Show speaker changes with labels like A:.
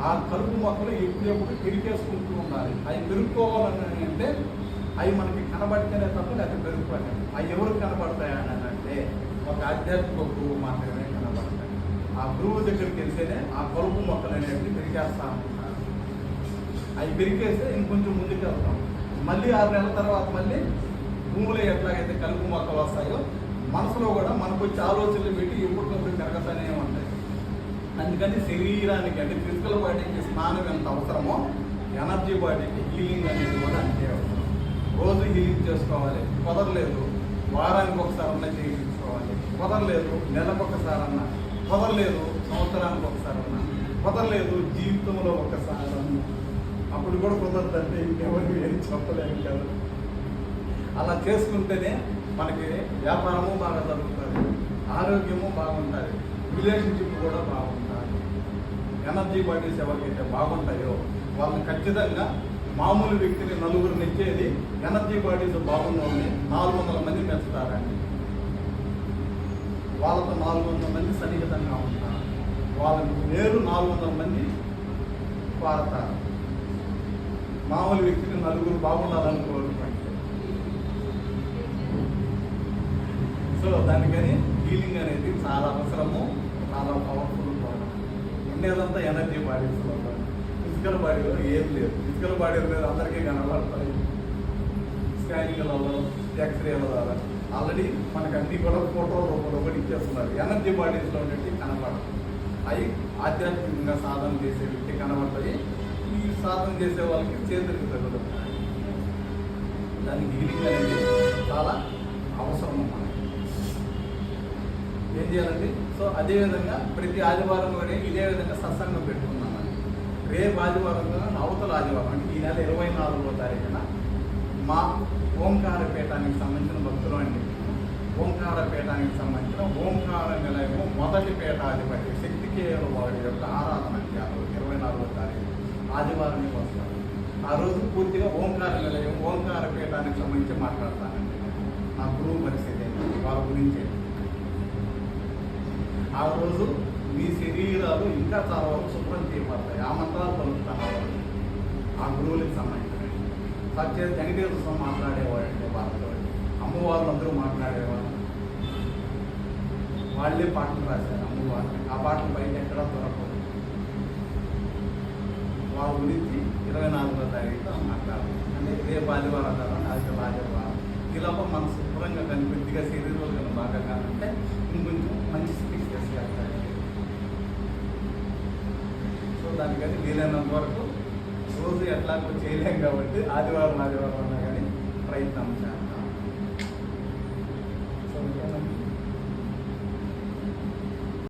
A: ఆ కలుపు మొక్కలు ఎప్పుడెప్పుడు పెరిగేసుకుంటూ ఉండాలి. అవి పెరుక్కోవాలని అంటే అవి మనకి కనబడితేనే తప్ప లేకపోతే పెరుగుతాయి. అవి ఎవరికి కనబడతాయని అంటే ఒక ఆధ్యాత్మిక గురువు మాత్రమే కనబడతాయి. ఆ గురువు దగ్గరికి వెళ్తేనే ఆ కలుపు మొక్కలు అనేవి పెరిగేస్తా ఉంటారు. అవి పెరిగేస్తే ఇంకొంచెం ముందుకు వెళ్తాం. మళ్ళీ 6 నెలల తర్వాత మళ్ళీ భూమిలో ఎట్లాగైతే కలుపు మొక్కలు వస్తాయో మనసులో కూడా మనకు వచ్చే ఆలోచనలు పెట్టి ఎప్పటికప్పుడు పెరగతానే ఉంటాయి. అందుకని శరీరానికి అంటే ఫిజికల్ బాడీకి స్నానం ఎంత అవసరమో ఎనర్జీ బాడీకి హీలింగ్ అనేది కూడా అంతే అవసరం. రోజు హీలింగ్ చేసుకోవాలి. కుదరలేదు వారానికి ఒకసారన్నా చేయించుకోవాలి. కుదరలేదు నెలకు ఒకసారన్నా, కుదరలేదు సంవత్సరానికి ఒకసారన్నా, కుదరలేదు జీవితంలో ఒకసారన్నా. అప్పుడు కూడా కుదరదంటే ఇంకెవరికి ఏం చెప్పలేము కదా. అలా చేసుకుంటేనే మనకి వ్యాపారము బాగా జరుగుతుంది, ఆరోగ్యము బాగుంటుంది, రిలేషన్షిప్ కూడా బాగుంటుంది. ఎనర్జీ బాడీస్ ఎవరికైతే బాగుంటాయో వాళ్ళని ఖచ్చితంగా మామూలు వ్యక్తిని నలుగురిని ఇచ్చేది ఎనర్జీ బాడీస్ బాగున్నోని 400 మంది పెంచుతారండి. వాళ్ళతో 400 మంది సన్నిహితంగా ఉంటారు. వాళ్ళకు నేరు 400 మంది వాడతారు. మామూలు వ్యక్తిని నలుగురు బాగుండాలని కోరుకుంటే సో దానికని హీలింగ్ అనేది చాలా అవసరము, చాలా పవర్ఫుల్ కూడా. ఉండేదంతా ఎనర్జీ బాడీస్లో, ఫిజికల్ బాడీలో ఏం లేదు. ఫిజికల్ బాడీలో లేదు అందరికీ కనబడతాయి స్కానింగ్లలో, ఎక్స్రేల ద్వారా. ఆల్రెడీ మనకు అన్ని కూడా ఫోటో రూపంలో కూడా ఇచ్చేస్తున్నారు. ఎనర్జీ బాడీస్లో ఉన్నట్టు కనబడతాయి. అవి ఆధ్యాత్మికంగా సాధన చేసే వ్యక్తి కనబడతాయి. ఈ సాధన చేసే వాళ్ళకి చేతులకు తగులుతాయి. దానికి హీలింగ్ అనేది చాలా అవసరం మనకి. ఏం చేయాలండి? సో అదేవిధంగా ప్రతి ఆదివారం కూడా ఇదే విధంగా సత్సంగం పెట్టుకున్నామని. రేపు ఆదివారం అవతల ఆదివారం అంటే ఈ నెల 24వ తారీఖున మా ఓంకార పీఠానికి సంబంధించిన భక్తులు అండి. ఓంకార పీఠానికి సంబంధించిన ఓంకార నిలయము మొదటి పీఠాధిపతి శక్తికేయుల వాడి యొక్క ఆరాధన 24వ తారీఖు ఆదివారం వస్తారు. ఆ రోజు పూర్తిగా ఓంకార నిలయం, ఓంకార పీఠానికి సంబంధించి మాట్లాడతానండి. నా గురువు పరిస్థితి ఏంటి, వాళ్ళ గురించి. ఆ రోజు మీ శరీరాలు ఇంకా చాలా వరకు శుభ్రం చేయబడతాయి. ఆ మంత్రాలు పలుకుతాను ఆ గురువులకు సంబంధించిన సత్య వెంకటేశ్వర స్వామి మాట్లాడేవాడంటే వాళ్ళతో, అమ్మవారు అందరూ మాట్లాడేవాళ్ళు. వాళ్ళే పాటలు రాశారు అమ్మవారు. ఆ పాటలు బయట ఎక్కడా దొరకదు. వాళ్ళ గురించి 24వ తారీఖున మాట్లాడాలి. అంటే రేపు ఆదివారం కదా, అది ఆదివారం. ఈలోప మన శుభ్రంగా కానీ కొద్దిగా శరీరంలో కానీ బాగా కానంటే ఇంకొంచెం మంచి స్థితికి తీసుకెళ్తాయి. సో దానికని వీలైనంత వరకు రోజు ఎట్లాగో చేయలేం కాబట్టి ఆదివారం అన్నా కానీ ప్రయత్నం చేయాలి.